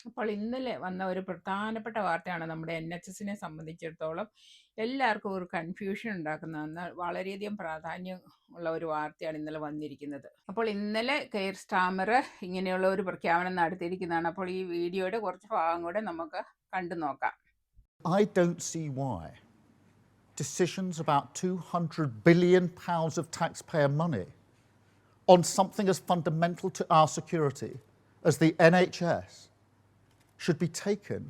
അപ്പോൾ ഇന്നലെ വന്ന ഒരു പ്രധാനപ്പെട്ട വാർത്തയാണ് നമ്മുടെ NHSനെ സംബന്ധിച്ചിടത്തോളം എല്ലാവർക്കും ഒരു കൺഫ്യൂഷൻ ഉണ്ടാക്കുന്ന, എന്നാൽ വളരെയധികം പ്രാധാന്യം ഉള്ള ഒരു വാർത്തയാണ് ഇന്നലെ വന്നിരിക്കുന്നത്. അപ്പോൾ ഇന്നലെ കെയർ സ്റ്റാമർ ഇങ്ങനെയുള്ള ഒരു പ്രഖ്യാപനം നടത്തിയിരിക്കുന്നതാണ്. അപ്പോൾ ഈ വീഡിയോയുടെ കുറച്ച് ഭാഗം കൂടെ നമുക്ക് കണ്ടു നോക്കാം. I don't see why decisions about £200 billion of taxpayer money on something as fundamental to our security as the NHS should be taken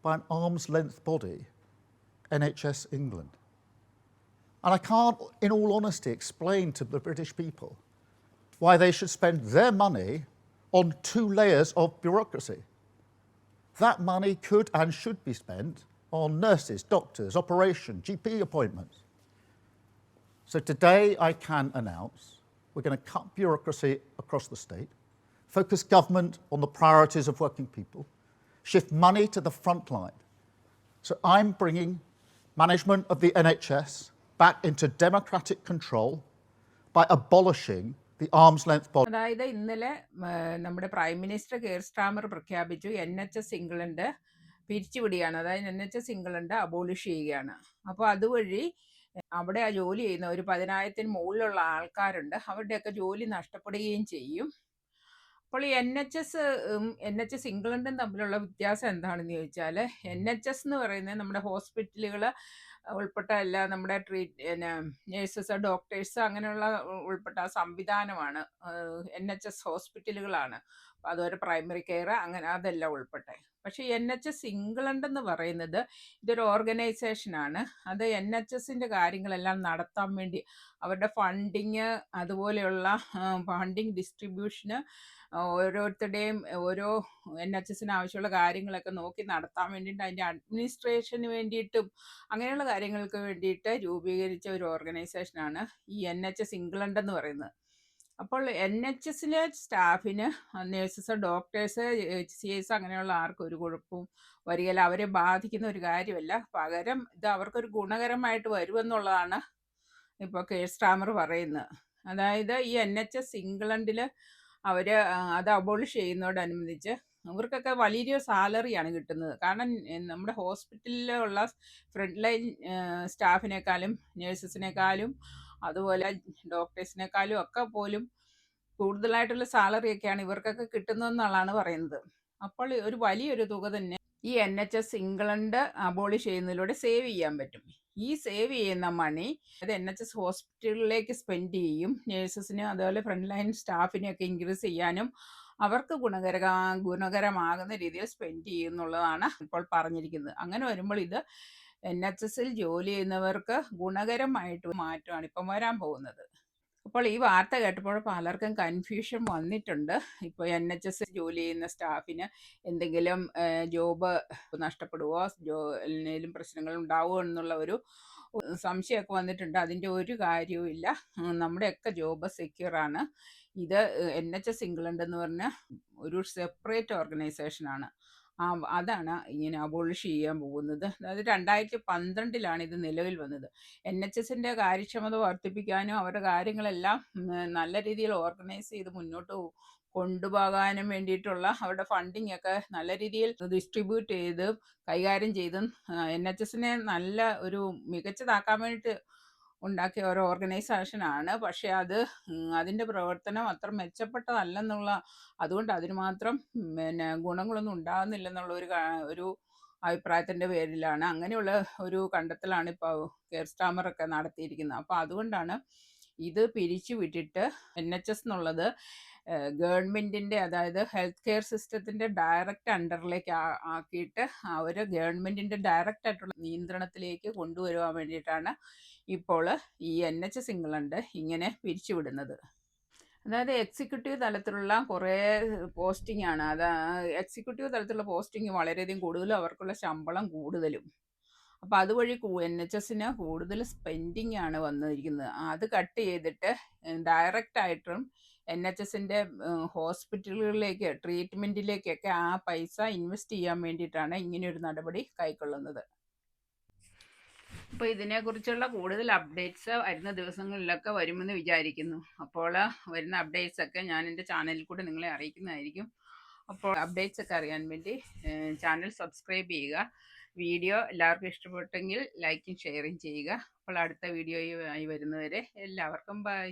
by an arm's length body, NHS England. And I can't, in all honesty, explain to the British people why they should spend their money on 2 layers of bureaucracy. That money could and should be spent on nurses, doctors, operation, GP appointments. So today I can announce we're going to cut bureaucracy across the state, focus government on the priorities of working people, shift money to the front line. So I'm bringing management of the NHS back into democratic control by abolishing the arm's length body. അതായത് ഇന്നലെ നമ്മുടെ prime minister care Starmer പ്രഖ്യാപിച്ചു NHS England പിരിച്ചുവിടുകയാണ്. അതായത് NHS England abolish ചെയ്യുകയാണ്. അപ്പോൾ അതുവഴി അവിടെ ആ ജോലി ചെയ്യുന്ന ഒരു 10,000-ന് മുകളിലുള്ള ആൾക്കാരുണ്ട്, അവരുടെയൊക്കെ ജോലി നഷ്ടപ്പെടുകയും ചെയ്യും. അപ്പോൾ ഈ NHS ഇംഗ്ലണ്ടും തമ്മിലുള്ള വ്യത്യാസം എന്താണെന്ന് ചോദിച്ചാൽ, NHS എന്ന് പറയുന്നത് നമ്മുടെ ഹോസ്പിറ്റലുകൾ ഉൾപ്പെട്ട എല്ലാ നമ്മുടെ നേഴ്സസ്, ഡോക്ടേഴ്സ് അങ്ങനെയുള്ള ഉൾപ്പെട്ട സംവിധാനമാണ്. NHS ഹോസ്പിറ്റലുകളാണ്. അതുപോലെ പ്രൈമറി കെയർ അങ്ങനെ അതെല്ലാം ഉൾപ്പെട്ടെ. പക്ഷേ NHS ഇംഗ്ലണ്ട് എന്ന് പറയുന്നത് ഇതൊരു ഓർഗനൈസേഷനാണ്. അത് NHSൻ്റെ കാര്യങ്ങളെല്ലാം നടത്താൻ വേണ്ടി അവരുടെ ഫണ്ടിങ്, അതുപോലെയുള്ള ഫണ്ടിങ് ഡിസ്ട്രിബ്യൂഷന്, ഓരോരുത്തരുടെയും ഓരോ NHSന് ആവശ്യമുള്ള കാര്യങ്ങളൊക്കെ നോക്കി നടത്താൻ വേണ്ടിയിട്ട് അതിൻ്റെ അഡ്മിനിസ്ട്രേഷന് വേണ്ടിയിട്ടും അങ്ങനെയുള്ള കാര്യങ്ങൾക്ക് വേണ്ടിയിട്ട് രൂപീകരിച്ച ഒരു ഓർഗനൈസേഷനാണ് ഈ NHS ഇംഗ്ലണ്ട് എന്ന് പറയുന്നത്. അപ്പോൾ NHSലെ സ്റ്റാഫിന്, നേഴ്സസ്, ഡോക്ടേഴ്സ്, HCAs അങ്ങനെയുള്ള ആർക്കും ഒരു കുഴപ്പവും വരികയില്ല, അവരെ ബാധിക്കുന്ന ഒരു കാര്യമല്ല. പകരം ഇത് അവർക്കൊരു ഗുണകരമായിട്ട് വരുമെന്നുള്ളതാണ് ഇപ്പോൾ കെയർ സ്റ്റാമർ പറയുന്നത്. അതായത് ഈ NHS ഇംഗ്ലണ്ടിൽ അവർ അത് അബോളിഷ് ചെയ്യുന്നതോടനുബന്ധിച്ച് അവർക്കൊക്കെ വലിയൊരു സാലറിയാണ് കിട്ടുന്നത്. കാരണം നമ്മുടെ ഹോസ്പിറ്റലിലുള്ള ഫ്രണ്ട് ലൈൻ സ്റ്റാഫിനേക്കാളും നേഴ്സസിനേക്കാളും അതുപോലെ ഡോക്ടേഴ്സിനേക്കാളും ഒക്കെ പോലും കൂടുതലായിട്ടുള്ള സാലറിയൊക്കെയാണ് ഇവർക്കൊക്കെ കിട്ടുന്നതെന്നുള്ളതാണ് പറയുന്നത്. അപ്പോൾ ഒരു വലിയൊരു തുക തന്നെ ഈ NHS ഇംഗ്ലണ്ട് അബോളിഷ് ചെയ്യുന്നതിലൂടെ സേവ് ചെയ്യാൻ പറ്റും. ഈ സേവ് ചെയ്യുന്ന മണി അത് NHS ഹോസ്പിറ്റലിലേക്ക് സ്പെൻഡ് ചെയ്യും. നേഴ്സസിന് അതുപോലെ ഫ്രണ്ട് ലൈൻ സ്റ്റാഫിനെയൊക്കെ ഇൻക്രീസ് ചെയ്യാനും അവർക്ക് ഗുണകരമാകുന്ന രീതിയിൽ സ്പെൻഡ് ചെയ്യുന്നുള്ളതാണ് ഇപ്പോൾ പറഞ്ഞിരിക്കുന്നത്. അങ്ങനെ വരുമ്പോൾ ഇത് NHSൽ ജോലി ചെയ്യുന്നവർക്ക് ഗുണകരമായിട്ട് മാറ്റമാണ് ഇപ്പം വരാൻ പോകുന്നത്. അപ്പോൾ ഈ വാർത്ത കേട്ടപ്പോൾ പലർക്കും കൺഫ്യൂഷൻ വന്നിട്ടുണ്ട്. ഇപ്പോൾ NHS ജോലി ചെയ്യുന്ന സ്റ്റാഫിന് എന്തെങ്കിലും ജോബ് നഷ്ടപ്പെടുവോ, എന്തെങ്കിലും പ്രശ്നങ്ങൾ ഉണ്ടാവുമോ എന്നുള്ള ഒരു സംശയമൊക്കെ വന്നിട്ടുണ്ട്. അതിൻ്റെ ഒരു കാര്യവുമില്ല. നമ്മുടെയൊക്കെ ജോബ് സെക്യൂറാണ്. ഇത് NHS ഇംഗ്ലണ്ട് എന്ന് പറഞ്ഞ ഒരു സെപ്പറേറ്റ് ഓർഗനൈസേഷനാണ്. അതാണ് ഇങ്ങനെ അബോളിഷ് ചെയ്യാൻ പോകുന്നത്. അതായത് 2012 ഇത് നിലവിൽ വന്നത്. NHSൻ്റെ കാര്യക്ഷമത വർദ്ധിപ്പിക്കാനും അവരുടെ കാര്യങ്ങളെല്ലാം നല്ല രീതിയിൽ ഓർഗനൈസ് ചെയ്ത് മുന്നോട്ട് കൊണ്ടുപോകാനും വേണ്ടിയിട്ടുള്ള അവരുടെ ഫണ്ടിങ് ഒക്കെ നല്ല രീതിയിൽ ഡിസ്ട്രിബ്യൂട്ട് ചെയ്ത് കൈകാര്യം ചെയ്തും NHSനെ നല്ല ഒരു മികച്ചതാക്കാൻ വേണ്ടിയിട്ട് ഉണ്ടാക്കിയ ഒരു ഓർഗനൈസേഷനാണ്. പക്ഷേ അതിൻ്റെ പ്രവർത്തനം അത്ര മെച്ചപ്പെട്ടതല്ലെന്നുള്ള, അതുകൊണ്ട് അതിന് മാത്രം ഗുണങ്ങളൊന്നും ഉണ്ടാകുന്നില്ലെന്നുള്ള ഒരു അഭിപ്രായത്തിൻ്റെ പേരിലാണ്, അങ്ങനെയുള്ള ഒരു കണ്ടെത്തലാണ് ഇപ്പോൾ കെയർ സ്റ്റാമറൊക്കെ നടത്തിയിരിക്കുന്നത്. അപ്പോൾ അതുകൊണ്ടാണ് ഇത് പിരിച്ചു വിട്ടിട്ട് NHS എന്നുള്ളത് ഗവൺമെൻറ്റിൻ്റെ, അതായത് ഹെൽത്ത് കെയർ സിസ്റ്റത്തിൻ്റെ ഡയറക്റ്റ് അണ്ടറിലേക്ക് ആക്കിയിട്ട് അവർ ഗവൺമെൻറ്റിൻ്റെ ഡയറക്റ്റ് ആയിട്ടുള്ള നിയന്ത്രണത്തിലേക്ക് കൊണ്ടുവരുവാൻ വേണ്ടിയിട്ടാണ് ഇപ്പോൾ ഈ NHS ഇംഗ്ലണ്ട് ഇങ്ങനെ പിരിച്ചുവിടുന്നത്. അതായത് എക്സിക്യൂട്ടീവ് തലത്തിലുള്ള കുറേ പോസ്റ്റിംഗ് ആണ്. എക്സിക്യൂട്ടീവ് തലത്തിലുള്ള പോസ്റ്റിംഗ് വളരെയധികം കൂടുതലും അവർക്കുള്ള ശമ്പളം കൂടുതലും. അപ്പോൾ അതുവഴി NHSന് കൂടുതൽ സ്പെൻഡിങ് ആണ് വന്നിരിക്കുന്നത്. അത് കട്ട് ചെയ്തിട്ട് ഡയറക്റ്റായിട്ടും NHSൻ്റെ ഹോസ്പിറ്റലുകളിലേക്ക്, ട്രീറ്റ്മെൻറ്റിലേക്കൊക്കെ ആ പൈസ ഇൻവെസ്റ്റ് ചെയ്യാൻ വേണ്ടിയിട്ടാണ് ഇങ്ങനെയൊരു നടപടി കൈക്കൊള്ളുന്നത്. അപ്പോൾ ഇതിനെക്കുറിച്ചുള്ള കൂടുതൽ അപ്ഡേറ്റ്സ് വരുന്ന ദിവസങ്ങളിലൊക്കെ വരുമെന്ന് വിചാരിക്കുന്നു. അപ്പോൾ വരുന്ന അപ്ഡേറ്റ്സൊക്കെ ഞാൻ എൻ്റെ ചാനലിൽ കൂടെ നിങ്ങളെ അറിയിക്കുന്നതായിരിക്കും. അപ്പോൾ അപ്ഡേറ്റ്സ് ഒക്കെ അറിയാൻ വേണ്ടി ചാനൽ സബ്സ്ക്രൈബ് ചെയ്യുക. വീഡിയോ എല്ലാവർക്കും ഇഷ്ടപ്പെട്ടെങ്കിൽ ലൈക്കും ഷെയറും ചെയ്യുക. അപ്പോൾ അടുത്ത വീഡിയോയുമായി വരുന്നവരെ എല്ലാവർക്കും ബൈ.